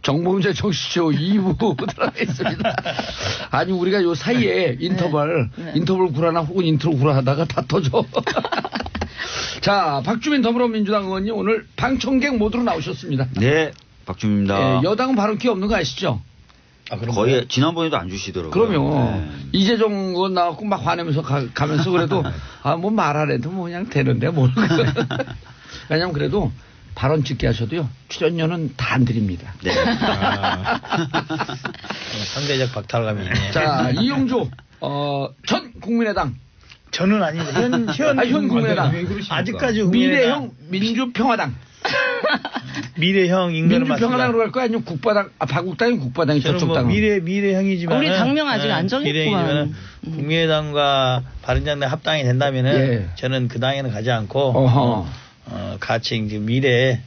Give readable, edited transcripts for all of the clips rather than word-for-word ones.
정봉재 정치쇼 2부 들어가 있습니다. 아니 우리가 요 사이에 인터벌 구라나 혹은 인트로 구라하다가 다 터져. 자, 박주민 더불어민주당 의원님 오늘 방청객 모드로 나오셨습니다. 네, 박주민입니다. 네, 여당은 발언 기회 없는 거 아시죠? 거의 지난번에도 안 주시더라고요. 그럼요. 이재정 의원 나왔고 막 화내면서 가면서 그래도 뭐 말하래도 뭐 그냥 되는데 뭘. 왜냐면 그래도 발언 찍게 하셔도요. 출연료는 다 안 드립니다. 네. 상대적 박탈감이네. 자, 이용조 전 국민의당. 저는 아닌데 현 국민의당. 아직까지 미래형 민주평화당. 미래형 인간은 민주평화당으로 갈 거야 아니면 국바당? 박국당이 국바당이 저쪽 당. 미래형이지만 우리 당명 아직 안 정했구만. 국민의당과 바른정당 합당이 된다면은 저는 그 당에는 가지 않고 같이 이제 미래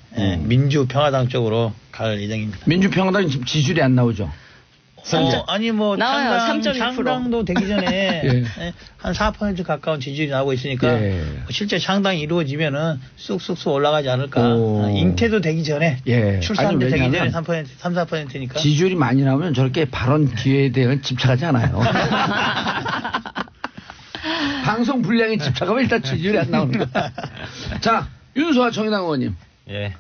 민주평화당 쪽으로 갈 예정입니다. 민주평화당 지금 지지율이 안 나오죠? 아니 뭐 나와요. 창당도 되기 전에 한 4% 가까운 지지율이 나오고 있으니까 실제 창당이 이루어지면은 쑥쑥쑥 올라가지 않을까. 잉태도 되기 전에 출산도 되기 전에 3%, 4%니까. 지지율이 많이 나오면 저렇게 발언 기회에 대해 집착하지 않아요. 방송 분량에 집착하면 일단 지지율이 안 나오는 거야. 자, 윤소아 정의당 의원님. 예.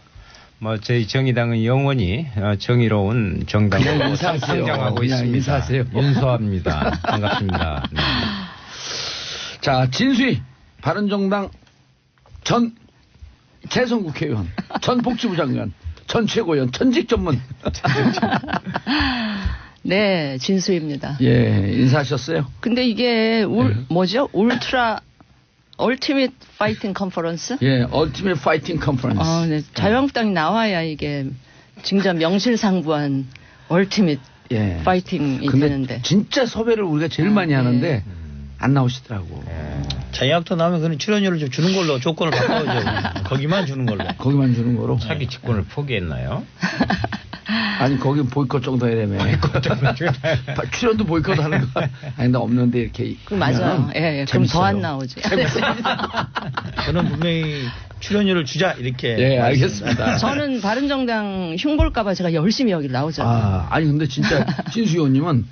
뭐 저희 정의당은 영원히 정의로운 정당으로 성장하고 있습니다. 인사하세요. 윤소아입니다. 반갑습니다. 네. 자, 진수희 바른정당 전 재선국회의원, 전 복지부 장관, 전 최고위원, 천직 전문. 네, 진수입니다. 예, 인사하셨어요? 근데 이게 뭐죠? 얼티밋 파이팅 컨퍼런스? 예, 얼티밋 파이팅 컨퍼런스. 네. 자유한국당이 나와야 이게 진짜 명실상부한 얼티밋 파이팅이 되는데. 진짜 섭외를 우리가 제일 많이 하는데 안 나오시더라고. 자유한국당 나오면 그는 출연료를 좀 주는 걸로 조건을 바꿔줘. 거기만 주는 걸로. 거기만 주는 거로. 차기 직권을 포기했나요? 아니 거기 보이콧 정도 해라며. 출연도 보이콧 하는 거. 아니 나 없는데 이렇게. 맞아요. 예. 그럼 더 안 나오지. 저는 분명히 출연료를 주자 이렇게. 예, 알겠습니다. 저는 바른정당 흉볼까봐 제가 열심히 여기 나오잖아요. 아니 근데 진짜 진수 의원님은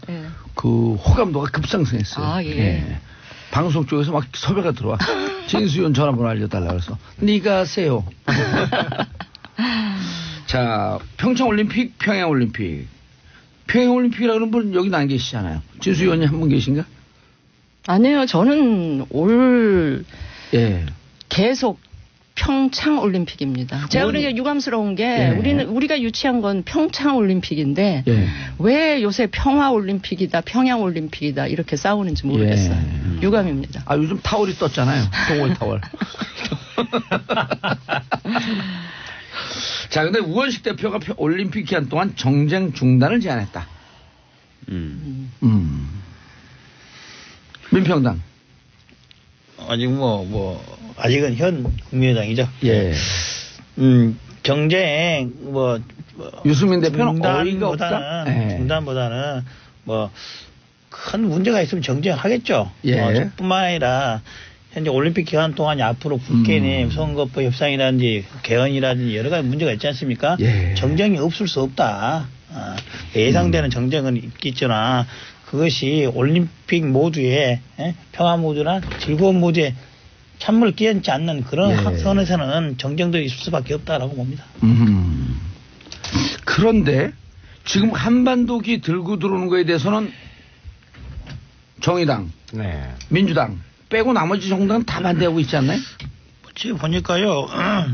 그 호감도가 급상승했어요. 예. 방송 쪽에서 막 섭외가 들어와. 진수 의원 전화번호 알려달라 그래서 네가 하세요. 자, 평창올림픽, 평양올림픽. 평양올림픽이라는 분 여기 안 계시잖아요. 진수 의원님 한 분 계신가? 아니에요. 저는 계속 평창올림픽입니다. 제가 그러니까 유감스러운 게 우리가 유치한 건 평창올림픽인데 왜 요새 평화올림픽이다, 평양올림픽이다 이렇게 싸우는지 모르겠어요. 유감입니다. 요즘 타월이 떴잖아요. 동월 타월. 자, 근데 우원식 대표가 올림픽 기간 동안 정쟁 중단을 제안했다. 민평당. 아직 아직은 현 국민의당이죠. 예. 정쟁 유승민 대표는 어이가 없다. 중단보다는 큰 문제가 있으면 정쟁하겠죠. 뿐만 아니라 현재 올림픽 기간 동안 앞으로 국회내 선거법 협상이라든지 개헌이라든지 여러 가지 문제가 있지 않습니까? 정쟁이 없을 수 없다. 예상되는 정쟁은 있겠지만 그것이 올림픽 모두의 평화 모두나 즐거운 모두에 찬물 끼얹지 않는 그런 선에서는 정쟁도 있을 수밖에 없다라고 봅니다. 그런데 지금 한반도기 들고 들어오는 거에 대해서는 정의당, 민주당 빼고 나머지 정당은 다 반대하고 있지 않나요? 지금 보니까요.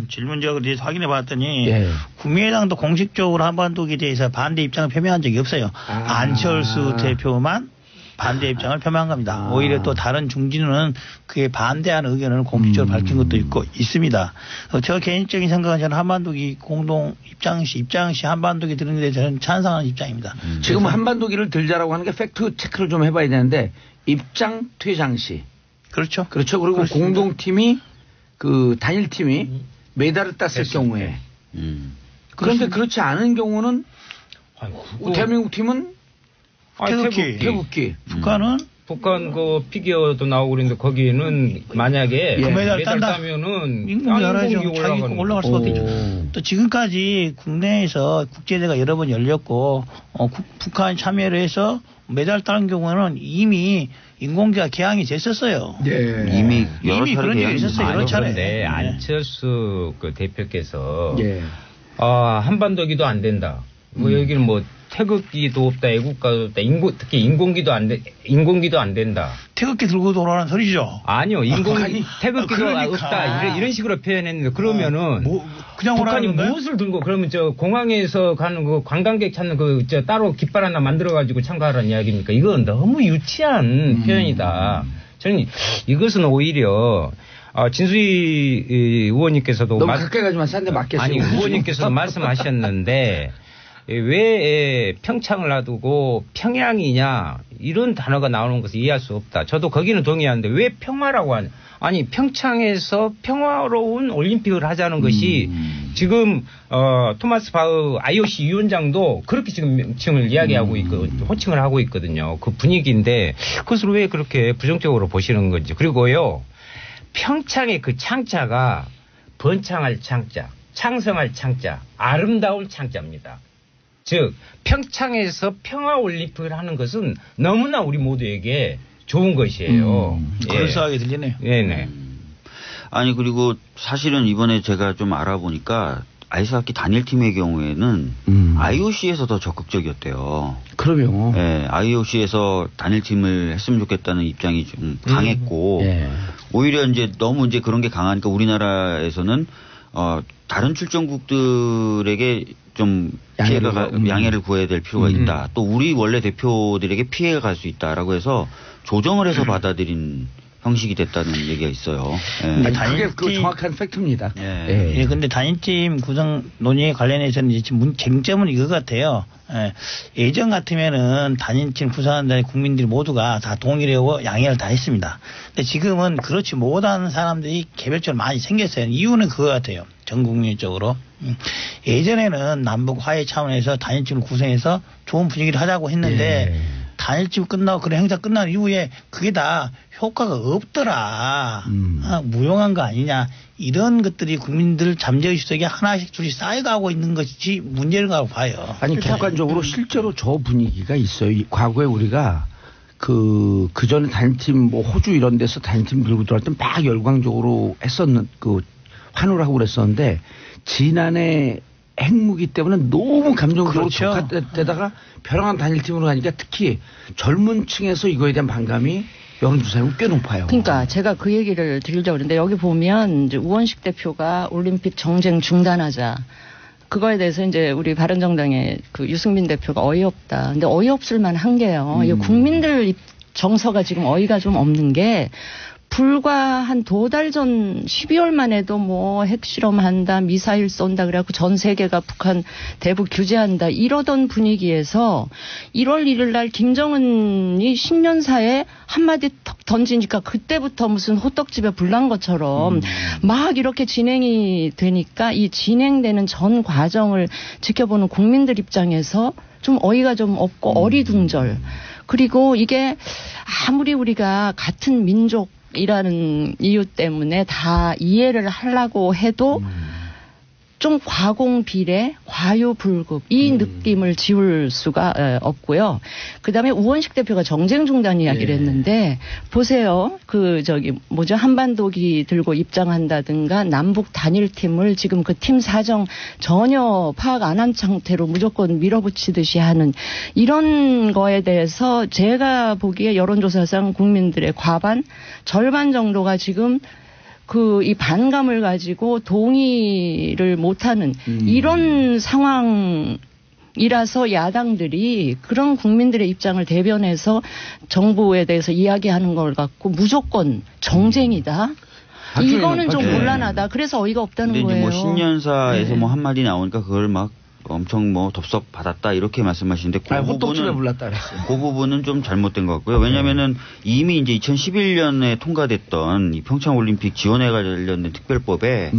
질문지역에 대해서 확인해 봤더니 국민의당도 공식적으로 한반도기에 대해서 반대 입장을 표명한 적이 없어요. 안철수 대표만 반대 입장을 표명한 겁니다. 오히려 또 다른 중진은 그에 반대하는 의견을 공식적으로 밝힌 것도 있습니다. 저 개인적인 생각은 저는 한반도기 공동 입장 시 한반도기 드는 데 대해서 저는 찬성하는 입장입니다. 지금 한반도기를 들자라고 하는 게 팩트 체크를 좀 해봐야 되는데 입장 퇴장 시. 그렇죠. 그리고 그렇습니다. 공동팀이 그 단일팀이 메달을 땄을 경우에. 그런데 그렇지 않은 경우는 대한민국 팀은 태극기. 북한은 북한 그 피겨도 나오고 그랬는데 거기는 만약에 금메달 메달 따면은 인공기 올라갈 수가 없겠죠. 또 지금까지 국내에서 국제대회가 여러 번 열렸고 북한 참여를 해서 메달 따는 경우는 이미 인공기가 개항이 됐었어요. 네. 이미 그런 적이 있었어요. 여러 차례. 그런데 안철수 그 대표께서 한반도기도 안 된다. 뭐 여기는 뭐 태극기도 없다, 애국가도 없다, 특히 인공기도 안 된다. 태극기 들고 돌아오는 소리죠. 아니요, 태극기도 없다 이런 식으로 표현했는데 그러면은 그냥 북한이 무엇을 들고 그러면 저 공항에서 가는 그 관광객 찾는 그 저 따로 깃발 하나 만들어 가지고 참가하라는 이야기입니까? 이건 너무 유치한 표현이다. 저는 이것은 오히려 진수희 의원님께서도 너무 가까이 가지만 싼데 맞겠어요. 아니 의원님께서도 말씀하셨는데. 왜 평창을 놔두고 평양이냐 이런 단어가 나오는 것을 이해할 수 없다. 저도 거기는 동의하는데 왜 평화라고 하냐. 아니 평창에서 평화로운 올림픽을 하자는 것이 지금 토마스 바흐 IOC 위원장도 그렇게 지금 명칭을 이야기하고 있고 호칭을 하고 있거든요. 그 분위기인데 그것을 왜 그렇게 부정적으로 보시는 건지. 그리고요. 평창의 그 창자가 번창할 창자, 창성할 창자, 아름다울 창자입니다. 즉 평창에서 평화올림픽을 하는 것은 너무나 우리 모두에게 좋은 것이에요. 그럴싸하게 들리네요. 네네. 아니 그리고 사실은 이번에 제가 좀 알아보니까 아이스하키 단일팀의 경우에는 IOC에서 더 적극적이었대요. 그럼요. 네, IOC에서 단일팀을 했으면 좋겠다는 입장이 좀 강했고 오히려 이제 너무 이제 그런 게 강하니까 우리나라에서는 다른 출전국들에게 좀 양해를 구해야 될 필요가 있다. 또 우리 원래 대표들에게 피해가 갈 수 있다라고 해서 조정을 해서 받아들인 형식이 됐다는 얘기가 있어요. 그게 그 정확한 팩트입니다. 근데 단일팀 구성 논의에 관련해서는 지금 쟁점은 이거 같아요. 예전 같으면은 단일팀 구성한다는 국민들이 모두가 다 동의를 하고 양해를 다 했습니다. 근데 지금은 그렇지 못한 사람들이 개별적으로 많이 생겼어요. 이유는 그거 같아요. 전 국민적으로. 예전에는 남북 화해 차원에서 단일팀을 구성해서 좋은 분위기를 하자고 했는데 단일팀 끝나고 그런 행사 끝난 이후에 그게 다 효과가 없더라. 무용한 거 아니냐. 이런 것들이 국민들 잠재의식 속에 하나씩 둘씩 쌓여가고 있는 것이 문제라고 봐요. 아니 객관적으로 실제로 저 분위기가 있어요. 과거에 우리가 그 전에 단일팀 뭐 호주 이런 데서 단일팀 들고 들어갈 때 막 열광적으로 했었는 환호를 하고 그랬었는데 지난해 핵무기 때문에 너무 감정적으로 격화되다가 벼랑한 단일팀으로 가니까 특히 젊은 층에서 이거에 대한 반감이 여론조사에 꽤 높아요. 그러니까 제가 그 얘기를 드리려고 그러는데 여기 보면 이제 우원식 대표가 올림픽 정쟁 중단하자. 그거에 대해서 이제 우리 바른정당의 그 유승민 대표가 어이없다. 근데 어이없을 만한 게요. 국민들 정서가 지금 어이가 좀 없는 게 불과 한 2달 전 12월만 해도 뭐 핵실험한다, 미사일 쏜다 그래갖고 전 세계가 북한 대북 규제한다 이러던 분위기에서 1월 1일 날 김정은이 신년사에 한마디 턱 던지니까 그때부터 무슨 호떡집에 불난 것처럼 막 이렇게 진행이 되니까 이 진행되는 전 과정을 지켜보는 국민들 입장에서 좀 어이가 좀 없고 어리둥절. 그리고 이게 아무리 우리가 같은 민족 이라는 이유 때문에 다 이해를 하려고 해도 좀 과공비례, 과유불급 이 느낌을 지울 수가 없고요. 그다음에 우원식 대표가 정쟁 중단 이야기를 했는데 보세요. 한반도기 들고 입장한다든가 남북 단일팀을 지금 그 팀 사정 전혀 파악 안 한 상태로 무조건 밀어붙이듯이 하는 이런 거에 대해서 제가 보기에 여론조사상 국민들의 절반 정도가 지금 이 반감을 가지고 동의를 못하는 이런 상황이라서 야당들이 그런 국민들의 입장을 대변해서 정부에 대해서 이야기하는 걸 갖고 무조건 정쟁이다. 이거는 좀 곤란하다. 그래서 어이가 없다는 거예요. 뭐 신년사에서 뭐 한마디 나오니까 그걸 막 엄청 뭐 덥석 받았다 이렇게 말씀하시는데 그 부분은 좀 잘못된 것 같고요. 왜냐하면은 이미 이제 2011년에 통과됐던 이 평창올림픽 지원에 관련된 특별법에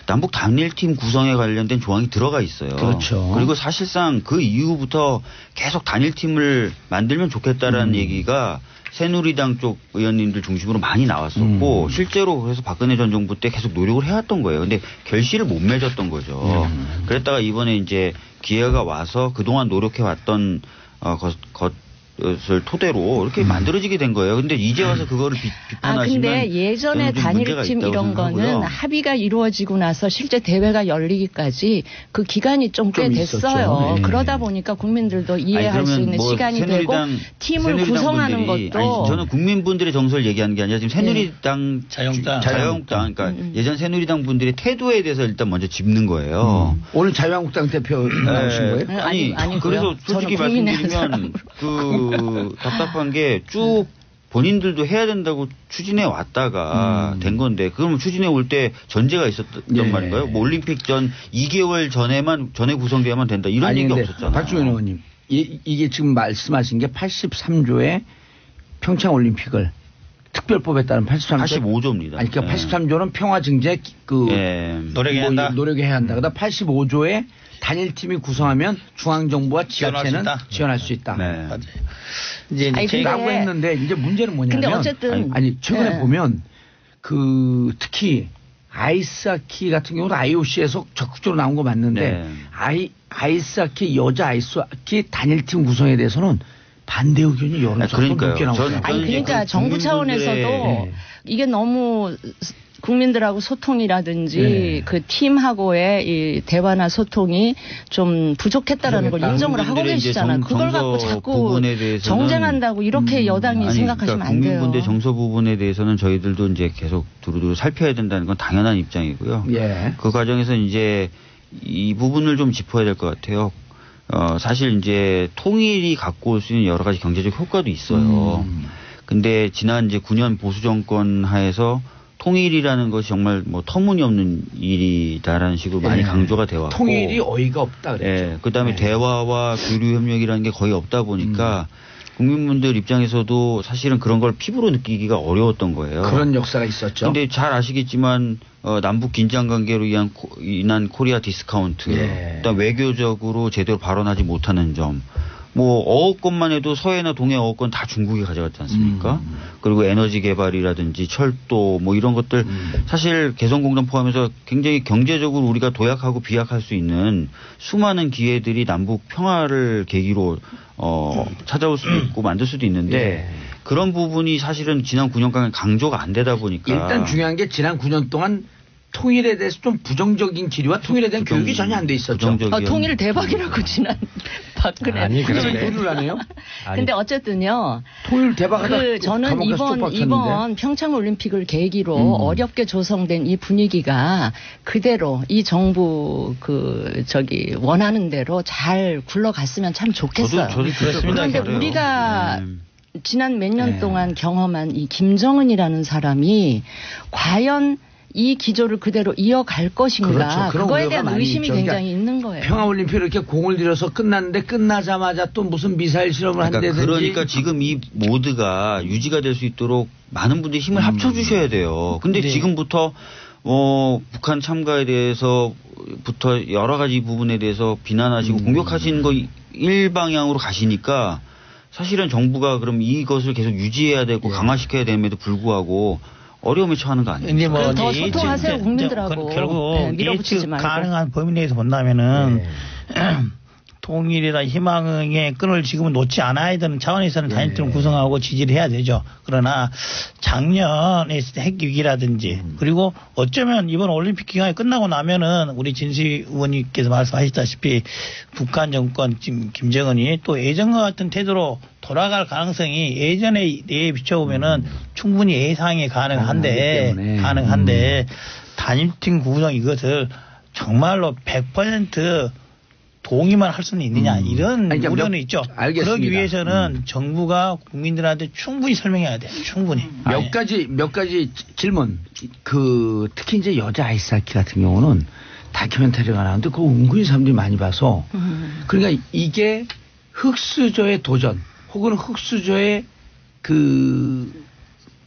남북 단일팀 구성에 관련된 조항이 들어가 있어요. 그렇죠. 그리고 사실상 그 이후부터 계속 단일팀을 만들면 좋겠다라는 얘기가 새누리당 쪽 의원님들 중심으로 많이 나왔었고 실제로 그래서 박근혜 전 정부 때 계속 노력을 해왔던 거예요. 근데 결실을 못 맺었던 거죠. 그랬다가 이번에 이제 기회가 와서 그동안 노력해왔던 것을 토대로 이렇게 만들어지게 된 거예요. 근데 이제 와서 그거를 비판하시면 근데 예전에 단일팀 이런 거는 합의가 이루어지고 나서 실제 대회가 열리기까지 그 기간이 좀 꽤 됐어요. 네. 그러다 보니까 국민들도 이해할 수 있는 시간이 되고 팀을 구성하는 것도 저는 국민분들의 정서를 얘기하는 게 아니라 지금 새누리당 자유한국당 그러니까 예전 새누리당 분들의 태도에 대해서 일단 먼저 짚는 거예요. 오늘 자유한국당 대표 나오신 거예요? 아니 그래서 솔직히 말씀드리면 답답한 게 쭉 본인들도 해야 된다고 추진해 왔다가 된 건데 그러면 추진해 올 때 전제가 있었던 말인가요? 뭐 올림픽 전 2개월 전에 구성돼야만 된다 이런 얘기가 없었잖아요. 박주민 의원님 이게 지금 말씀하신 게 83조의 평창 올림픽을 특별법에 따른 85조입니다. 아니 그러니까 83조는 평화 증재 노력해야 한다. 노력해야 한다. 그다음 85조에 단일팀이 구성하면 중앙정부와 지자체는 지원할 수 있다. 네. 맞아요. 이제 라고 했는데 이제 문제는 뭐냐면 근데 어쨌든 최근에 보면 특히 아이스하키 같은 경우는 IOC에서 적극적으로 나온 거 맞는데 아이스하키 여자 아이스하키 단일팀 구성에 대해서는 반대 의견이 여론조사 높게 나오죠. 그러니까 정부 차원에서도 이게 너무 국민들하고 소통이라든지 그 팀하고의 이 대화나 소통이 좀 부족했다라는 걸 인정을 하고 계시잖아요. 그걸 갖고 자꾸 정쟁한다고 이렇게 여당이 생각하시면 안 돼요. 국민분들 정서 부분에 대해서는 저희들도 이제 계속 두루두루 살펴야 된다는 건 당연한 입장이고요. 그 과정에서 이제 이 부분을 좀 짚어야 될 것 같아요. 사실 이제 통일이 갖고 올 수 있는 여러 가지 경제적 효과도 있어요. 근데 지난 이제 9년 보수 정권 하에서 통일이라는 것이 정말 뭐 터무니없는 일이다라는 식으로 많이 강조가 되어 왔고 통일이 어이가 없다 그랬죠. 그다음에 대화와 교류 협력이라는 게 거의 없다 보니까 국민분들 입장에서도 사실은 그런 걸 피부로 느끼기가 어려웠던 거예요. 그런 역사가 있었죠. 근데 잘 아시겠지만 남북 긴장 관계로 인한 코리아 디스카운트, 그다음 외교적으로 제대로 발언하지 못하는 점. 뭐 어업권만 해도 서해나 동해 어업권 다 중국이 가져갔지 않습니까? 그리고 에너지 개발이라든지 철도 뭐 이런 것들 사실 개성공단 포함해서 굉장히 경제적으로 우리가 도약하고 비약할 수 있는 수많은 기회들이 남북 평화를 계기로 찾아올 수도 있고 만들 수도 있는데 그런 부분이 사실은 지난 9년간 강조가 안 되다 보니까 일단 중요한 게 지난 9년 동안 통일에 대해서 좀 부정적인 기류와 통일에 대한 교육이 전혀 안 돼 있었죠. 통일 대박이라고 지난 박근혜. 아니 그런데 통일을 안 해요? 근데 어쨌든요. 통일 대박하다. 저는 이번 평창 올림픽을 계기로 어렵게 조성된 이 분위기가 그대로 이 정부 원하는 대로 잘 굴러갔으면 참 좋겠어요. 저도 그렇습니다. 그런데 우리가 지난 몇 년 동안 경험한 이 김정은이라는 사람이 과연 이 기조를 그대로 이어갈 것인가. 그거에 대한 의심이 굉장히 있는 거예요. 평화올림픽 이렇게 공을 들여서 끝났는데 끝나자마자 또 무슨 미사일 실험을 한다든지. 그러니까 지금 이 모드가 유지가 될 수 있도록 많은 분들이 힘을 합쳐주셔야 돼요. 근데 지금부터 북한 참가에 대해서부터 여러 가지 부분에 대해서 비난하시고 공격하시는 거 일방향으로 가시니까 사실은 정부가 그럼 이것을 계속 유지해야 되고 강화시켜야 됨에도 불구하고 어려움에 처하는 거 아니에요? 뭐 더 소통하세요 국민들하고. 결국 예측 가능한 범위 내에서 본다면은 통일이나 희망의 끈을 지금은 놓지 않아야 되는 차원에서는 단일팀을 구성하고 지지를 해야 되죠. 그러나 작년에 핵위기라든지 그리고 어쩌면 이번 올림픽 기간이 끝나고 나면은 우리 진수희 의원님께서 말씀하셨다시피 북한 정권 지금 김정은이 또 예전과 같은 태도로 돌아갈 가능성이 예전에 내에 비춰보면은 충분히 예상이 가능한데 단일팀 구성 이것을 정말로 100% 동의만 할 수는 있느냐 이런 우려는 있죠. 알겠습니다. 그러기 위해서는 정부가 국민들한테 충분히 설명해야 돼요. 충분히. 몇 가지 질문. 특히 이제 여자 아이스하키 같은 경우는 다큐멘터리가 나오는데 그거 은근히 사람들이 많이 봐서 그러니까 이게 흑수저의 도전 혹은 흑수저의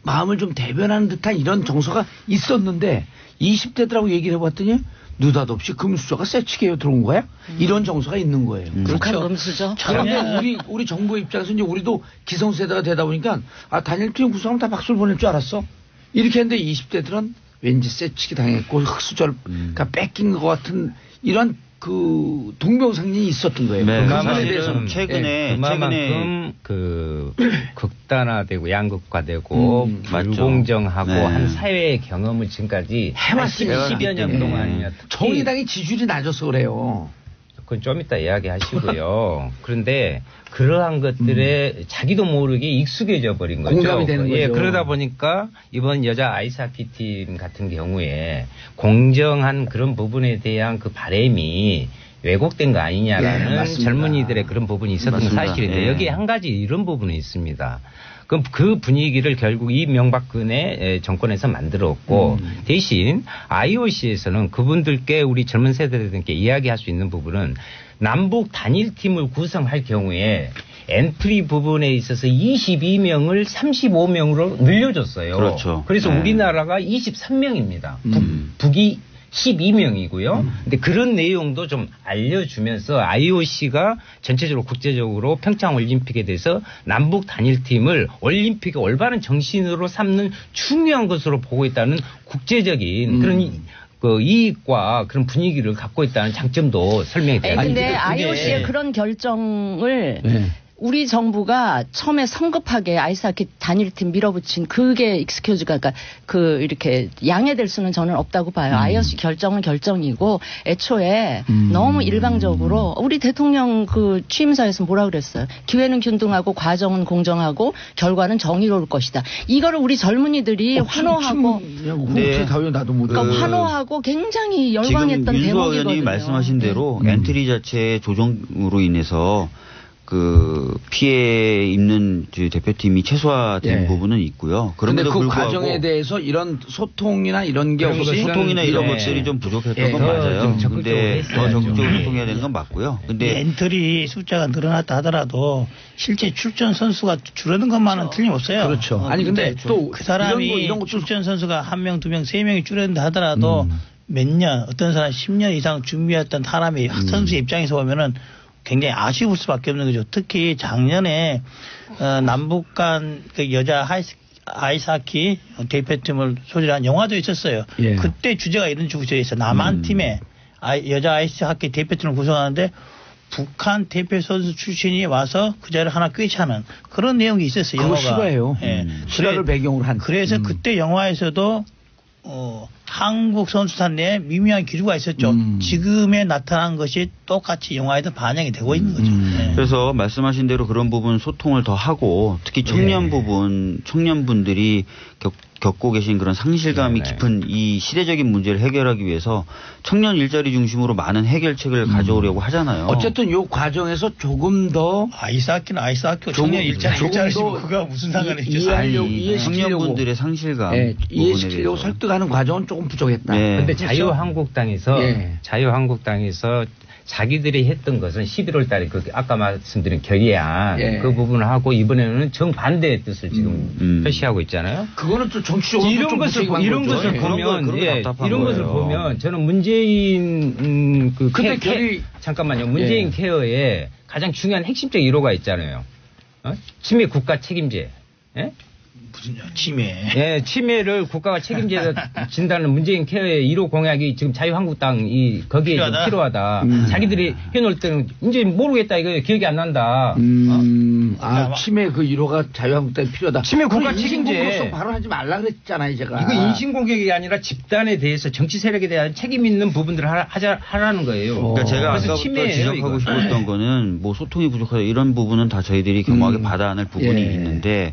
마음을 좀 대변하는 듯한 이런 정서가 있었는데 20대들하고 얘기를 해봤더니 느닷없이 금수저가 세치게요 들어온 거야? 이런 정서가 있는 거예요. 북한 금수저. 그런데 우리 정부 입장에서 이제 우리도 기성세대가 되다 보니까 단일 팀 구성하면 다 박수를 보낼 줄 알았어. 이렇게 했는데 20대들은 왠지 세치기 당했고 흑수저를 그러니까 뺏긴 것 같은 이런 그 동병상련이 있었던 거예요. 네, 그 부분에 대해서는 최근에 그만큼 그 극단화되고 양극화되고 불공정하고 네. 한 사회의 경험을 지금까지 해왔습니다. 10여 년 동안이나 정의당이 지지율이 낮아서 그래요. 그건 좀 이따 이야기하시고요. 그런데 그러한 것들에 자기도 모르게 익숙해져 버린 거죠. 공감이 되는 거죠. 예, 그러다 보니까 이번 여자 아이스하키 팀 같은 경우에 공정한 그런 부분에 대한 그 바람이 왜곡된 거 아니냐라는 젊은이들의 그런 부분이 있었던 건 사실인데 여기에 한 가지 이런 부분이 있습니다. 그럼 그 분위기를 결국 이명박근혜 정권에서 만들었고 대신 IOC에서는 그분들께 우리 젊은 세대들께 이야기할 수 있는 부분은 남북 단일팀을 구성할 경우에 엔트리 부분에 있어서 22명을 35명으로 늘려줬어요. 그렇죠. 그래서 우리나라가 23명입니다. 북이 12명이고요. 근데 그런 내용도 좀 알려주면서 IOC가 전체적으로 국제적으로 평창 올림픽에 대해서 남북 단일팀을 올림픽의 올바른 정신으로 삼는 중요한 것으로 보고 있다는 국제적인 그런 그 이익과 그런 분위기를 갖고 있다는 장점도 설명이 돼요. 근데 IOC의 그런 결정을 우리 정부가 처음에 성급하게 아이스하키 단일팀 밀어붙인 그게 익스큐즈가 그러니까 그 이렇게 양해될 수는 저는 없다고 봐요. IOC 결정은 결정이고 애초에 너무 일방적으로 우리 대통령 그 취임사에서 뭐라 그랬어요. 기회는 균등하고 과정은 공정하고 결과는 정의로울 것이다. 이거를 우리 젊은이들이 환호하고 네. 나도 못 그러니까 환호하고 굉장히 열광했던 지금 윤 대목이거든요. 의원이 말씀하신 대로 엔트리 자체의 조정으로 인해서 그 피해 입는 대표팀이 최소화된 부분은 있고요. 그런데 그 과정에 대해서 이런 소통이나 이런 게 없이 소통이나 이런 것들이 좀 부족했던 건 맞아요. 근데 더 적극적으로 소통해야 되는 건 맞고요. 근데 엔트리 숫자가 늘어났다 하더라도 실제 출전 선수가 줄어든 것만은 틀림없어요. 그렇죠. 아니 근데 또 그 사람이 이런 거 출전 선수가 1명, 2명, 3명이 줄어든다 하더라도 몇 년, 어떤 사람 10년 이상 준비했던 사람이 선수 입장에서 보면은 굉장히 아쉬울 수밖에 없는 거죠. 특히 작년에 남북 간 그 여자 아이스하키 대표팀을 소재한 영화도 있었어요. 그때 주제가 이런 주제였어요. 남한 팀의 여자 아이스하키 대표팀을 구성하는데 북한 대표 선수 출신이 와서 그 자리를 하나 꿰차는 그런 내용이 있었어요. 그거 영화가. 실화예요. 실화를 배경으로 한. 그래서 그때 영화에서도 한국 선수단 내에 미묘한 기류가 있었죠. 지금에 나타난 것이 똑같이 영화에도 반영이 되고 있는 거죠. 그래서 말씀하신 대로 그런 부분 소통을 더 하고 특히 청년 부분, 청년분들이 겪고 계신 그런 상실감이 깊은 이 시대적인 문제를 해결하기 위해서 청년 일자리 중심으로 많은 해결책을 가져오려고 하잖아요. 어쨌든 이 과정에서 조금 더 아이스하키는 아이스하키고 청년 일자리시고 그가 무슨 상관이 있겠어요. 청년분들의 상실감 이해시키려고 설득하는 과정은 조금 부족했다. 그런데 자유한국당에서 자기들이 했던 것은 11월 달에 그 아까 말씀드린 결의안 그 부분을 하고 이번에는 정반대의 뜻을 지금 표시하고 있잖아요. 그거는 또 정치적으로 이런 것을 보면 이런 것을 보면 저는 문재인 그 잠깐만요. 문재인 케어에 가장 중요한 핵심적 1호가 있잖아요. 치매 국가 책임제. 무슨 치매? 예, 치매를 국가가 책임져야 진다는 문재인 케어의 1호 공약이 지금 자유한국당이 거기에 좀 필요하다. 자기들이 해놓을 때는 이제 모르겠다 이거 기억이 안 난다. 치매 그 1호가 자유한국당이 필요하다. 치매 국가 책임제. 인신공격성 발언하지 말라 그랬잖아요, 제가. 이거 인신공격이 아니라 집단에 대해서 정치 세력에 대한 책임 있는 부분들을 하라는 거예요. 그러니까 제가 아까부터 지적하고 싶었던 거는 뭐 소통이 부족하다 이런 부분은 다 저희들이 겸허하게 받아 안을 부분이 있는데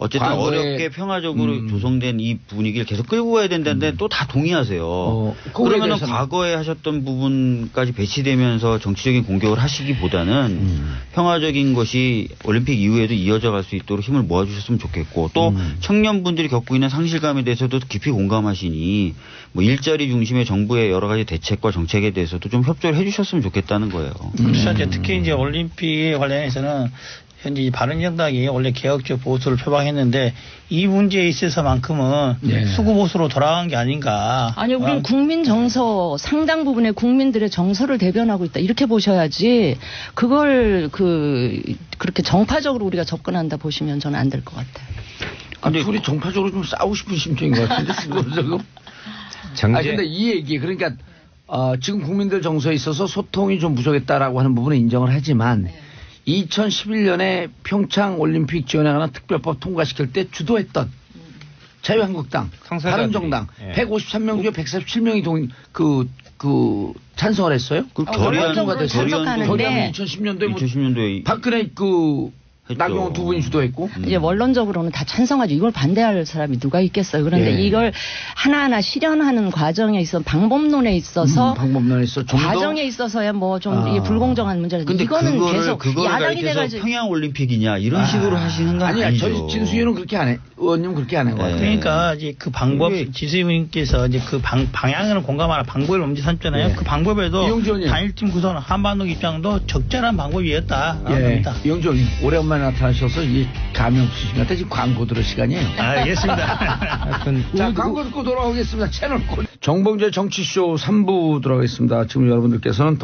어쨌든 어렵게 평화적으로 조성된 이 분위기를 계속 끌고 가야 된다는데 또 다 동의하세요. 그러면 과거에 하셨던 부분까지 배치되면서 정치적인 공격을 하시기보다는 평화적인 것이 올림픽 이후에도 이어져 갈 수 있도록 힘을 모아주셨으면 좋겠고 또 청년분들이 겪고 있는 상실감에 대해서도 깊이 공감하시니 뭐 일자리 중심의 정부의 여러 가지 대책과 정책에 대해서도 좀 협조를 해 주셨으면 좋겠다는 거예요. 그래서 이제 특히 이제 올림픽에 관련해서는 현재 바른정당이 원래 개혁적 보수를 표방했는데 이 문제에 있어서만큼은 수구보수로 돌아간 게 아닌가. 아니 우리는 국민 정서 상당 부분의 국민들의 정서를 대변하고 있다 이렇게 보셔야지 그걸 그렇게 정파적으로 우리가 접근한다 보시면 저는 안 될 것 같아요. 근데 둘이 정파적으로 좀 싸우고 싶은 심정인 것 같은데 지금. 근데 이 얘기 그러니까 지금 국민들 정서에 있어서 소통이 좀 부족했다라고 하는 부분은 인정을 하지만 2011년에 평창 올림픽 지원에 관한 특별법 통과시킬 때 주도했던 자유한국당, 바른정당 153명 중에 147명이 찬성을 했어요. 원론적으로 찬성하는데 2010년도에 박근혜 나경원 두 분이 주도했고 이제 원론적으로는 다 찬성하죠. 이걸 반대할 사람이 누가 있겠어요. 그런데 이걸 하나하나 실현하는 과정에 있어 방법론에 있어서 과정에 있어서야 뭐 좀 이게 불공정한 문제라서 근데 이거는 계속 야당이 돼가지고 평양 올림픽이냐 이런 식으로 하시는 거 아니죠? 저희 진수위원은 그렇게 안 해. 의원님 그렇게 안 해요. 그러니까 이제 그 방법 진수위원님께서 이제 그 방향을 공감하라 방법을 엄지삼잖아요. 그 방법에도 단일팀 구성 한반도 입장도 적절한 방법이었다. 이용준 오랜만에 나타나셔서 이 감이 없으신 것 같아. 지금 광고 들을 시간이에요. 알겠습니다. 자, 광고 듣고 돌아오겠습니다. 채널 고. 정봉재 정치쇼 3부 들어가겠습니다. 지금 여러분들께서는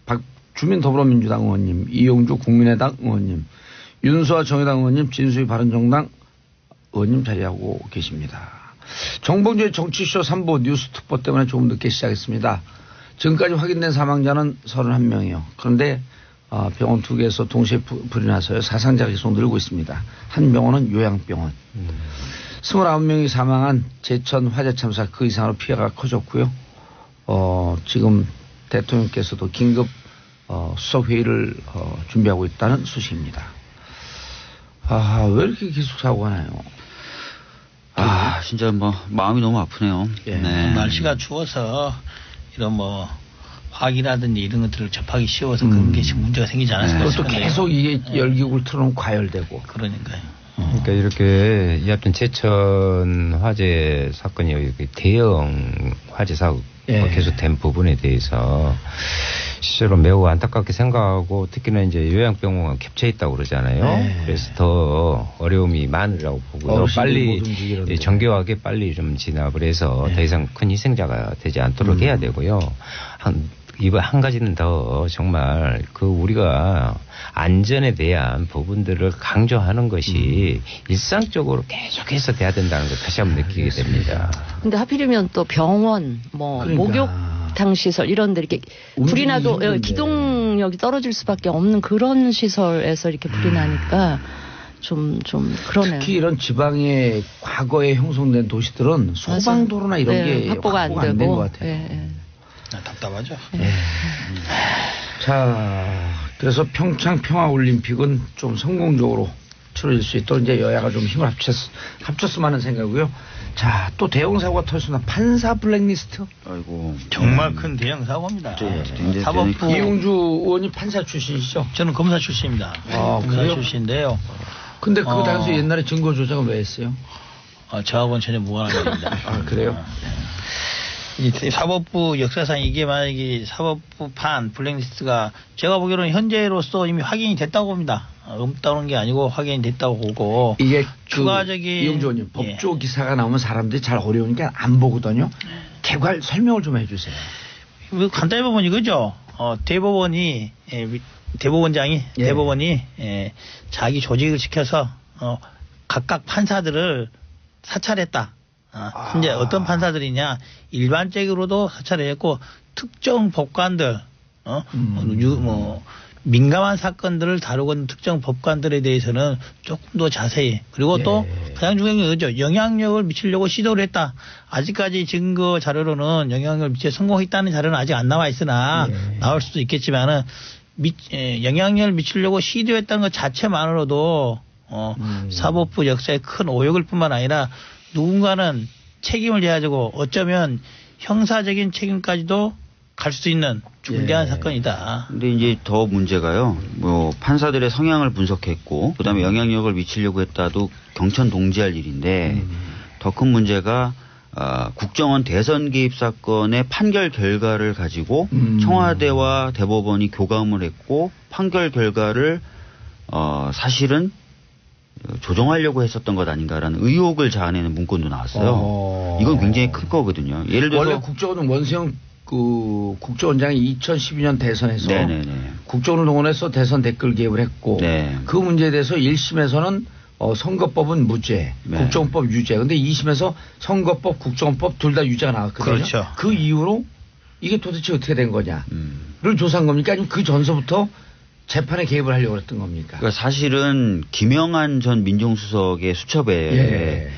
박주민 더불어민주당 의원님, 이용주 국민의당 의원님, 윤수아 정의당 의원님, 진수희 바른정당 의원님 자리하고 계십니다. 정봉재 정치쇼 3부 뉴스 특보 때문에 조금 늦게 시작했습니다. 지금까지 확인된 사망자는 31명이요. 그런데 병원 2개에서 동시에 불이 나서요. 사상자 계속 늘고 있습니다. 한 병원은 요양병원. 29명이 사망한 제천 화재 참사 그 이상으로 피해가 커졌고요. 지금 대통령께서도 긴급 수석회의를 준비하고 있다는 소식입니다. 왜 이렇게 계속 사고가 나요? 진짜 마음이 너무 아프네요. 날씨가 추워서 이런 화기라든지 이런 것들을 접하기 쉬워서 그런 게 지금 문제가 생기지 않았을까 또 계속 이게 열기구를 틀어놓으면 과열되고. 그러니까요. 그러니까 이렇게 하여튼 제천 화재 사건이 대형 화재 사고 계속된 부분에 대해서 실제로 매우 안타깝게 생각하고 특히나 이제 요양병원과 겹쳐 있다고 그러잖아요. 그래서 더 어려움이 많으라고 보고요. 빨리 정교하게 빨리 좀 진압을 해서 더 이상 큰 희생자가 되지 않도록 해야 되고요. 이번 한 가지는 더 정말 우리가 안전에 대한 부분들을 강조하는 것이 일상적으로 계속해서 돼야 된다는 걸 다시 한번 느끼게 됩니다. 근데 하필이면 또 병원, 목욕탕 시설 이런 데 이렇게 불이 나도 기동력이 떨어질 수밖에 없는 그런 시설에서 이렇게 불이 나니까 좀 그러네요. 특히 이런 지방의 과거에 형성된 도시들은 소방도로나 이런 게 확보가 안 된 것 같아요. 답답하죠. 자, 그래서 평창 평화올림픽은 좀 성공적으로 치러질 수 있도록 이제 여야가 좀 힘을 합쳤으면 하는 생각이고요. 자, 또 대형 사고가 터졌습니다. 판사 블랙리스트. 아이고, 정말 큰 대형 사고입니다. 사법부 이용주 의원이 판사 출신이시죠? 저는 검사 출신입니다. 검사 출신인데요. 근데 그 당시 옛날에 증거 조작을 왜 했어요? 저하고는 전혀 무관한 겁니다. 그래요? 이 사법부 역사상 이게 만약에 사법부판 블랙리스트가 제가 보기로는 현재로서 이미 확인이 됐다고 봅니다. 없다는 게 아니고 확인이 됐다고 보고 이게 추가적인 이용조님 법조 기사가 나오면 사람들이 잘 어려우니까 안 보거든요. 개괄 설명을 좀 해주세요. 간단히 보면 이거죠. 대법원이 자기 조직을 시켜서 각각 판사들을 사찰했다. 이제 어떤 판사들이냐 일반적으로도 사찰을 했고 특정 법관들 민감한 사건들을 다루고 있는 특정 법관들에 대해서는 조금 더 자세히 그리고 또 가장 중요한 게 그죠. 영향력을 미치려고 시도를 했다. 아직까지 증거 자료로는 영향력을 미쳐 성공했다는 자료는 아직 안 나와 있으나 나올 수도 있겠지만은 영향력을 미치려고 시도했다는 것 자체만으로도 사법부 역사에 큰 오역일 뿐만 아니라 누군가는 책임을 져야 되고 어쩌면 형사적인 책임까지도 갈 수 있는 중대한 사건이다. 근데 이제 더 문제가요. 판사들의 성향을 분석했고 그다음에 영향력을 미치려고 했다도 경천 동지할 일인데 더 큰 문제가 국정원 대선 개입 사건의 판결 결과를 가지고 청와대와 대법원이 교감을 했고 판결 결과를 사실은 조정하려고 했었던 것 아닌가라는 의혹을 자아내는 문건도 나왔어요. 이건 굉장히 큰 거거든요. 예를 들어서 원래 국정원은 원세영 국정원장이 2012년 대선에서 국정원을 동원해서 대선 댓글 개입을 했고 그 문제에 대해서 1심에서는 선거법은 무죄, 국정원법 유죄. 근데 2심에서 선거법, 국정원법 둘 다 유죄가 나왔거든요. 그렇죠. 그 이후로 이게 도대체 어떻게 된 거냐를 조사한 겁니까? 아니면 그 전서부터 재판에 개입을 하려고 했던 겁니까? 그러니까 사실은 김영한 전 민정수석의 수첩에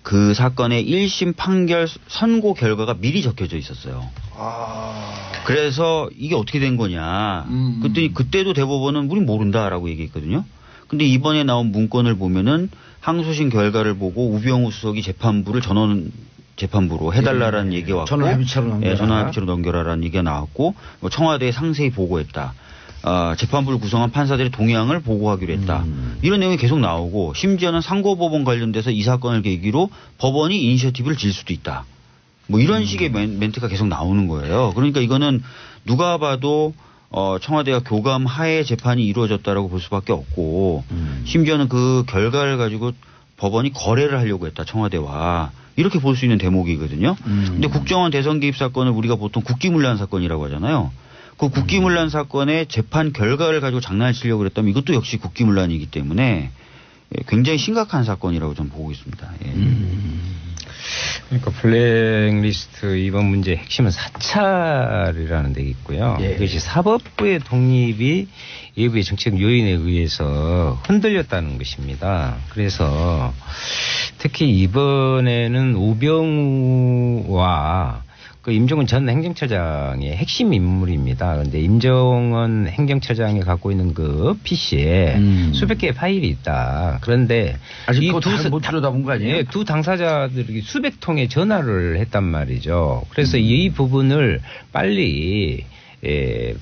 그 사건의 1심 판결 선고 결과가 미리 적혀져 있었어요. 그래서 이게 어떻게 된 거냐. 그때도 대법원은 우린 모른다라고 얘기했거든요. 근데 이번에 나온 문건을 보면은 항소심 결과를 보고 우병우 수석이 재판부를 전원 재판부로 해달라라는 얘기가 왔고 전원합의체로 넘겨라라는 얘기가 나왔고 청와대에 상세히 보고했다. 재판부를 구성한 판사들의 동향을 보고하기로 했다. 이런 내용이 계속 나오고 심지어는 상고법원 관련돼서 이 사건을 계기로 법원이 이니셔티브를 질 수도 있다. 뭐 이런 식의 멘트가 계속 나오는 거예요. 그러니까 이거는 누가 봐도 청와대가 교감 하에 재판이 이루어졌다라고 볼 수밖에 없고 심지어는 그 결과를 가지고 법원이 거래를 하려고 했다. 청와대와. 이렇게 볼 수 있는 대목이거든요. 근데 국정원 대선 개입 사건을 우리가 보통 국기문란 사건이라고 하잖아요. 그 국기문란 사건의 재판 결과를 가지고 장난을 치려고 그랬다면 이것도 역시 국기문란이기 때문에 굉장히 심각한 사건이라고 저는 보고 있습니다. 그러니까 블랙리스트 이번 문제의 핵심은 사찰이라는 데 있고요. 이것이 사법부의 독립이 일부의 정치적 요인에 의해서 흔들렸다는 것입니다. 그래서 특히 이번에는 우병우와 그 임종원 전 행정처장의 핵심 인물입니다. 그런데 임종원 행정처장이 갖고 있는 그 PC에 수백 개의 파일이 있다. 그런데 아직 이 못 들여다본 거 아니에요? 두 당사자들이 수백 통의 전화를 했단 말이죠. 그래서 이 부분을 빨리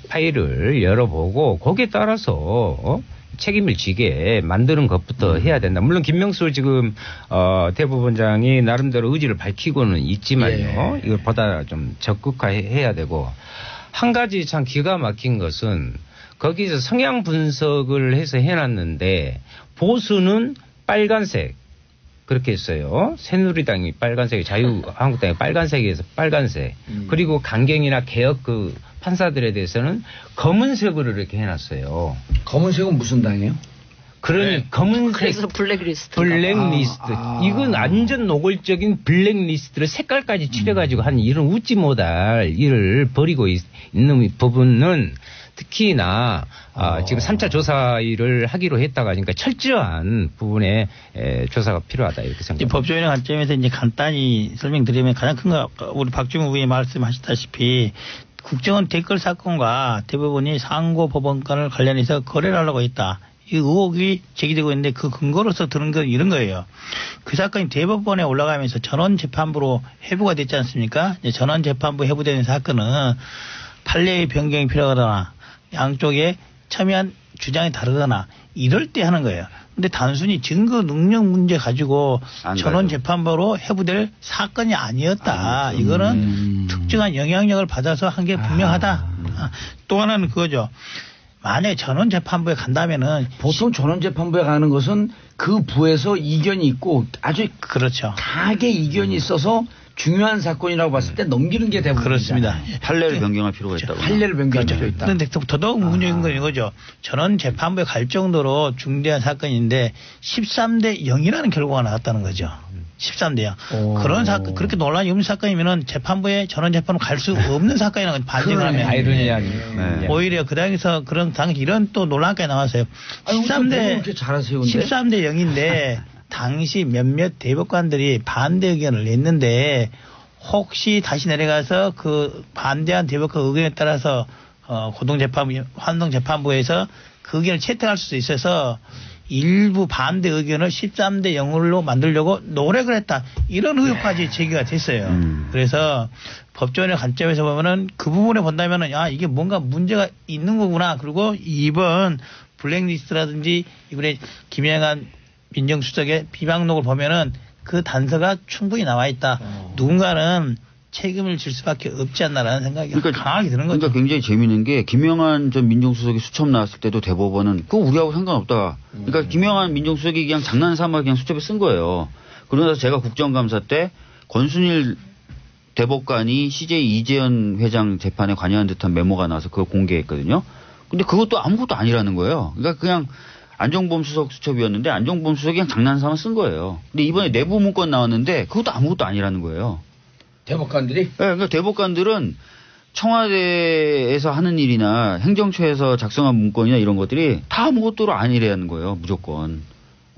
파일을 열어보고 거기에 따라서 책임을 지게 만드는 것부터 해야 된다. 물론 김명수 지금 대법원장이 나름대로 의지를 밝히고는 있지만요. 이걸 보다 좀 적극화해야 되고 한 가지 참 기가 막힌 것은 거기서 성향 분석을 해서 해놨는데 보수는 빨간색 그렇게 했어요. 새누리당이 빨간색, 자유한국당이 빨간색에서 빨간색. 그리고 강경이나 개혁 그 판사들에 대해서는 검은색으로 이렇게 해놨어요. 검은색은 무슨 당이에요? 그러니 검은색. 그래서 블랙리스트. 블랙리스트. 이건 완전 노골적인 블랙리스트를 색깔까지 칠해가지고 한 이런 웃지 못할 일을 벌이고 있는 부분은 특히나 지금 3차 조사 일을 하기로 했다가 그러니까 철저한 부분에 조사가 필요하다 이렇게 생각합니다. 법조인의 관점에서 이제 간단히 설명드리면 가장 큰 거 우리 박주민 후보님 말씀하셨다시피 국정원 댓글 사건과 대법원이 상고법원간을 관련해서 거래를 하려고 했다. 이 의혹이 제기되고 있는데 그 근거로서 들은 건 이런 거예요. 그 사건이 대법원에 올라가면서 전원재판부로 회부가 됐지 않습니까? 전원재판부 회부되는 사건은 판례의 변경이 필요하거나 양쪽에 첨예한 주장이 다르거나 이럴 때 하는 거예요. 근데 단순히 증거 능력 문제 가지고 전원재판부로 회부될 사건이 아니었다. 이거는 특정한 영향력을 받아서 한 게 분명하다. 또 하나는 그거죠. 만약에 전원재판부에 간다면은 보통 전원재판부에 가는 것은 그 부에서 이견이 있고 아주 그렇죠. 강하게 이견이 있어서 중요한 사건이라고 봤을 때 넘기는 게 대부분입니다. 그렇습니다. 판례를 변경할 필요가 있다고. 판례를 변경할 필요가 있다. 그런데 더더욱 문제인 건 이거죠. 전원재판부에 갈 정도로 중대한 사건인데 13대 0이라는 결과가 나왔다는 거죠. 13대 0. 그런 사건, 그렇게 논란이 없는 사건이면은 재판부에 전원재판으로 갈 수 없는 사건이라는 건 반증하면. 아이러니한. 오히려 그 당에서 그런 당시 이런 또 논란까지 나왔어요. 13대 0인데 당시 몇몇 대법관들이 반대 의견을 냈는데 혹시 다시 내려가서 그 반대한 대법관 의견에 따라서 고등재판부, 환동재판부에서 그 의견을 채택할 수도 있어서 일부 반대 의견을 13대 0으로 만들려고 노력을 했다. 이런 의혹까지 제기가 됐어요. 그래서 법조인의 관점에서 보면은 그 부분에 본다면은 이게 뭔가 문제가 있는 거구나. 그리고 이번 블랙리스트라든지 이번에 김영한 민정수석의 비방록을 보면은 그 단서가 충분히 나와 있다. 누군가는 책임을 질 수밖에 없지 않나라는 생각이 강하게 드는 거죠. 그러니까 굉장히 재미있는 게 김영한 전 민정수석이 수첩 나왔을 때도 대법원은 그거 우리하고 상관없다. 그러니까 김영한 민정수석이 그냥 장난삼아 그냥 수첩에 쓴 거예요. 그러면서 제가 국정감사 때 권순일 대법관이 CJ 이재현 회장 재판에 관여한 듯한 메모가 나와서 그걸 공개했거든요. 근데 그것도 아무것도 아니라는 거예요. 그러니까 그냥 안종범 수석 수첩이었는데 안종범 수석이 그냥 장난삼아 쓴 거예요. 근데 이번에 내부 문건 나왔는데 그것도 아무것도 아니라는 거예요. 대법관들이? 네, 그러니까 대법관들은 청와대에서 하는 일이나 행정처에서 작성한 문건이나 이런 것들이 다 아무것도 아니라는 거예요. 무조건.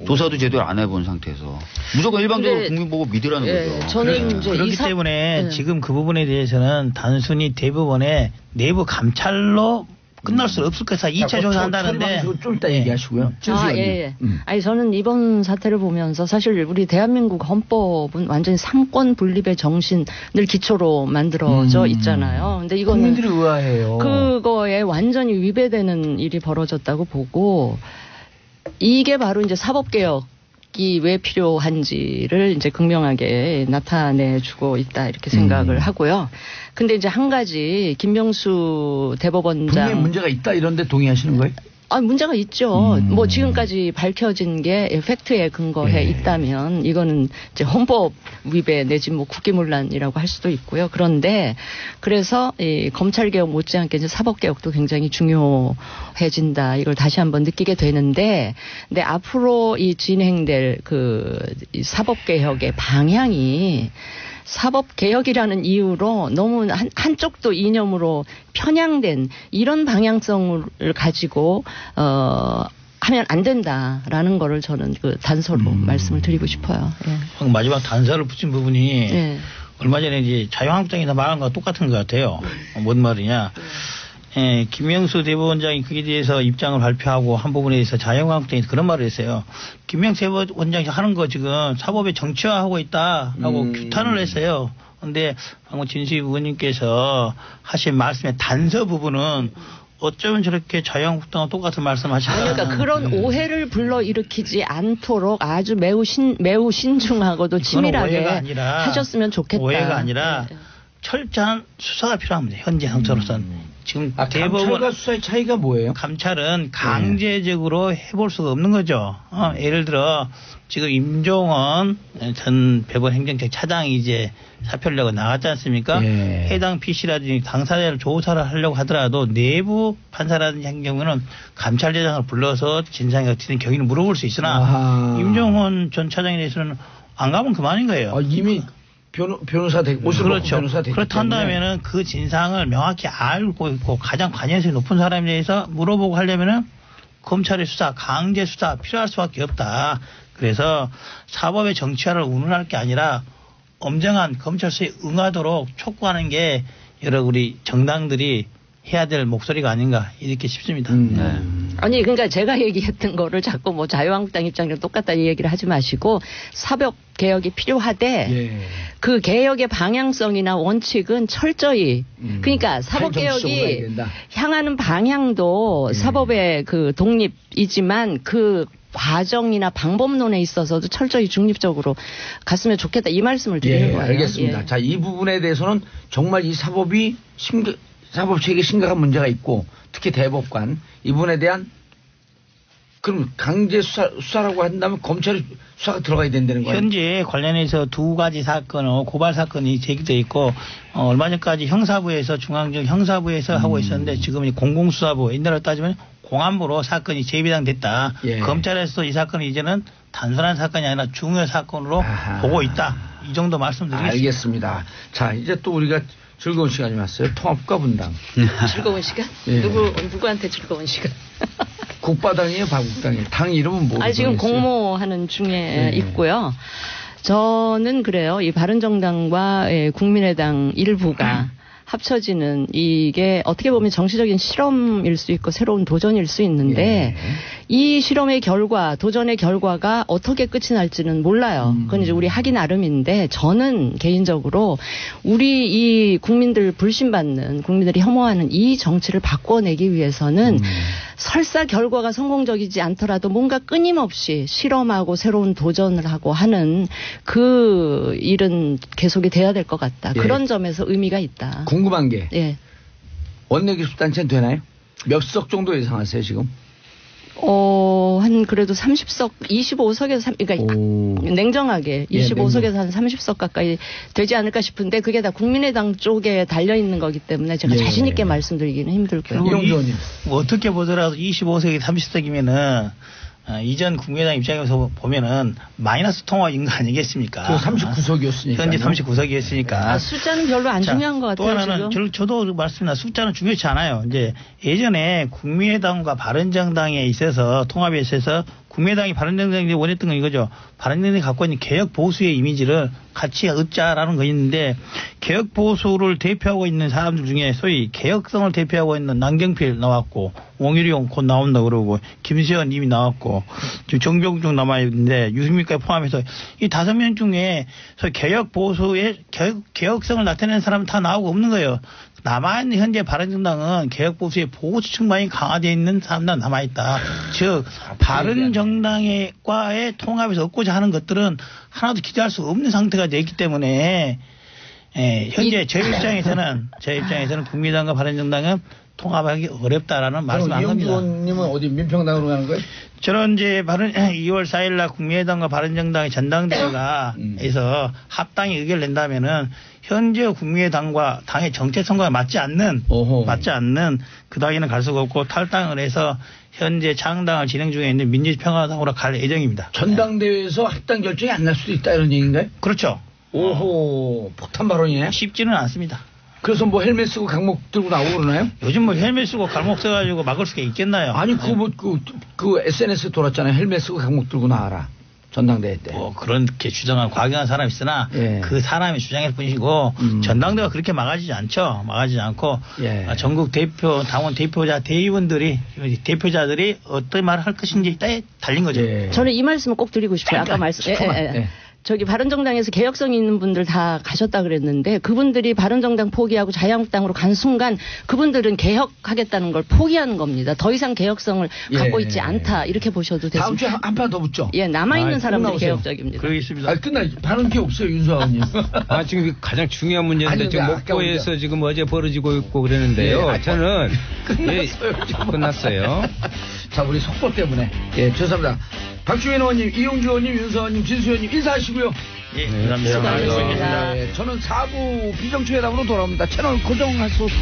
조사도 제대로 안 해본 상태에서. 무조건 일방적으로 국민 보고 믿으라는 거죠. 저는 이제 그렇기 때문에 지금 그 부분에 대해서는 단순히 대법원의 내부 감찰로 끝날 수 없을 것이다. 2차 조사한다는데. 좀 이따 얘기하시고요. 아니 저는 이번 사태를 보면서 사실 우리 대한민국 헌법은 완전히 삼권 분립의 정신을 기초로 만들어져 있잖아요. 근데 이거는 국민들이 의아해요. 그거에 완전히 위배되는 일이 벌어졌다고 보고 이게 바로 이제 사법개혁이 왜 필요한지를 이제 극명하게 나타내주고 있다 이렇게 생각을 하고요. 근데 이제 한 가지 김명수 대법원장 분명히 문제가 있다 이런데 동의하시는 거예요? 아, 문제가 있죠. 뭐 지금까지 밝혀진 게 팩트에 근거해 있다면 이거는 이제 헌법 위배 내지 뭐 국기문란이라고 할 수도 있고요. 그런데 그래서 이 검찰개혁 못지않게 이제 사법개혁도 굉장히 중요해진다. 이걸 다시 한번 느끼게 되는데, 근데 앞으로 이 진행될 이 사법개혁의 방향이 사법개혁이라는 이유로 너무 한쪽도 이념으로 편향된 이런 방향성을 가지고 하면 안 된다라는 거를 저는 그 단서로 말씀을 드리고 싶어요. 예. 마지막 단서를 붙인 부분이 얼마 전에 이제 자유한국당에서 말한 거와 똑같은 것 같아요. 뭔 말이냐. 김명수 대법원장이 거기에 대해서 입장을 발표하고 한 부분에 대해서 자유한국당에서 그런 말을 했어요. 김명수 대법원장이 하는 거 지금 사법에 정치화하고 있다라고 규탄을 했어요. 그런데 방금 진수희 의원님께서 하신 말씀의 단서 부분은 어쩌면 저렇게 자유한국당과 똑같은 말씀하실까? 그러니까 그런 오해를 불러일으키지 않도록 아주 매우 신중하고도 치밀하게 하셨으면 좋겠다. 오해가 아니라 철저한 수사가 필요합니다. 현재 상태로서는. 지금 감찰과 수사의 차이가 뭐예요? 감찰은 강제적으로 해볼 수가 없는 거죠. 예를 들어 지금 임종원 전 대법원 행정처 차장이 이제 사표를 내고 나갔지 않습니까? 해당 PC라든지 당사자를 조사를 하려고 하더라도 내부 판사라든지 한 경우는 감찰대장을 불러서 진상이 어떻게 경위를 물어볼 수 있으나 임종원 전 차장에 대해서는 안 가면 그만인 거예요. 이미 변호사 되고 그렇죠. 변호사 되기 그렇다 한다면은 그 진상을 명확히 알고 있고 가장 관여성이 높은 사람에 대해서 물어보고 하려면은 검찰의 수사, 강제 수사 필요할 수밖에 없다. 그래서 사법의 정치화를 운운할 게 아니라 엄정한 검찰 수사에 응하도록 촉구하는 게 여러 우리 정당들이 해야 될 목소리가 아닌가 이렇게 싶습니다. 아니 그러니까 제가 얘기했던 거를 자꾸 뭐 자유한국당 입장이랑 똑같다 이 얘기를 하지 마시고 사법 개혁이 필요하되 그 개혁의 방향성이나 원칙은 철저히 그러니까 사법 개혁이 향하는 방향도 사법의 그 독립이지만 그 과정이나 방법론에 있어서도 철저히 중립적으로 갔으면 좋겠다 이 말씀을 드리는 거예요. 알겠습니다. 자, 이 부분에 대해서는 정말 이 사법이 사법 체계에 심각한 문제가 있고 특히 대법관 이분에 대한 그럼 강제 수사라고 한다면 검찰이 수사가 들어가야 된다는 거예요? 현재 관련해서 두 가지 사건, 고발 사건이 제기되어 있고 얼마 전까지 형사부에서 중앙지검 형사부에서 하고 있었는데 지금은 공공수사부 옛날로 따지면 공안부로 사건이 재배당됐다. 검찰에서 이 사건은 이제는 단순한 사건이 아니라 중요 사건으로 보고 있다. 이 정도 말씀드리겠습니다. 알겠습니다. 자, 이제 또 우리가 즐거운 시간이 왔어요. 통합과 분당. 즐거운 시간? 누구한테 즐거운 시간? 국바당이에요, 박국당이에요? 당 이름은 뭐예요? 지금 공모하는 중에 있고요. 저는 그래요. 이 바른정당과 국민의당 일부가 합쳐지는 이게 어떻게 보면 정치적인 실험일 수 있고 새로운 도전일 수 있는데 이 실험의 결과, 도전의 결과가 어떻게 끝이 날지는 몰라요. 그건 이제 우리 하기 나름인데 저는 개인적으로 우리 이 국민들 불신받는 국민들이 혐오하는 이 정치를 바꿔내기 위해서는 설사 결과가 성공적이지 않더라도 뭔가 끊임없이 실험하고 새로운 도전을 하고 하는 그 일은 계속이 돼야 될 것 같다. 예. 그런 점에서 의미가 있다. 궁금한 게 예. 원내교섭단체는 되나요? 몇 석 정도 예상하세요 지금? 한 그래도 30석, 25석에서 그러니까 냉정하게 25석에서 한 30석 가까이 되지 않을까 싶은데 그게 다 국민의당 쪽에 달려 있는 거기 때문에 제가 자신 있게 말씀드리기는 힘들고요. 이용주 의원님. 뭐 어떻게 보더라도 25석이 30석이면은 이전 국민의당 입장에서 보면은 마이너스 통화인 거 아니겠습니까? 39석이었으니까. 현재 39석이었으니까. 숫자는 별로 안 중요한 것 같아요. 또 하나는 지금. 저도 말씀드린 숫자는 중요치 않아요. 이제 예전에 국민의당과 바른정당에 있어서 통합에 있어서 국민의당이 바른정당이 원했던 건 이거죠. 바른정당이 갖고 있는 개혁 보수의 이미지를 같이 얻자라는 거 있는데 개혁 보수를 대표하고 있는 사람들 중에 소위 개혁성을 대표하고 있는 남경필 나왔고 원희룡 곧 나온다 그러고 김세현 이미 나왔고 지금 정병중 남아 있는데 유승민까지 포함해서 이 5명 중에 소위 개혁 보수의 개혁성을 나타내는 사람은 다 나오고 없는 거예요. 남아있는 현재 바른정당은 개혁보수의 보수 측만이 강화되어 있는 사람만 남아있다. 즉 바른정당과의 통합에서 얻고자 하는 것들은 하나도 기대할 수 없는 상태가 되어 있기 때문에 현재 제 입장에서는 국민당과 바른정당은 통합하기 어렵다라는 말씀을 한 겁니다. 이용주 의원님은 어디 민평당으로 가는 거예요? 저는 이제 2월 4일 날 국민의당과 바른정당의 전당대회가 해서 합당의 의견을 낸다면은 현재 국민의당과 당의 정체성과 맞지 않는 그 당에는 갈 수가 없고 탈당을 해서 현재 창당을 진행 중에 있는 민주평화당으로 갈 예정입니다. 전당대회에서 합당 결정이 안 날 수도 있다 이런 얘기인가요? 그렇죠. 오호 폭탄 발언이네. 쉽지는 않습니다. 그래서 뭐 헬멧 쓰고 강목 들고 나오고 그러나요? 요즘 뭐 헬멧 쓰고 강목 써가지고 막을 수가 있겠나요? 아니 그 SNS에 돌았잖아요. 헬멧 쓰고 강목 들고 나와라. 전당대회 때. 뭐 그렇게 주장한 과격한 사람이 있으나 예. 그 사람의 주장일 뿐이고 전당대회가 그렇게 막아지지 않죠. 막아지지 않고 예. 전국 대표 당원 대의원들이 대표자들이 어떤 말을 할 것인지 에 달린 거죠. 예. 저는 이 말씀을 꼭 드리고 싶어요. 아까 말씀. 저기 바른정당에서 개혁성이 있는 분들 다 가셨다 그랬는데 그분들이 바른정당 포기하고 자유한국당으로 간 순간 그분들은 개혁하겠다는 걸 포기하는 겁니다. 더 이상 개혁성을 갖고 있지 않다 이렇게 보셔도 됐습니다. 다음 주에 한 판 더 붙죠. 예, 남아있는 사람들이 개혁적입니다. 그러고 있습니다. 끝나 발언 게 없어요 윤수아님. 지금 가장 중요한 문제인데 지금 목포에서 지금 어제 벌어지고 있고 그러는데요. 예, 저는 끝났어요. 끝났어요. 자 우리 속보 때문에 죄송합니다. 박주민 의원님, 이용주 의원님, 윤서 의원님, 진수 의원님 인사하시고요. 예, 감사합니다. 수고하셨습니다. 저는 4부 비정치회담으로 돌아옵니다. 채널 고정하소서.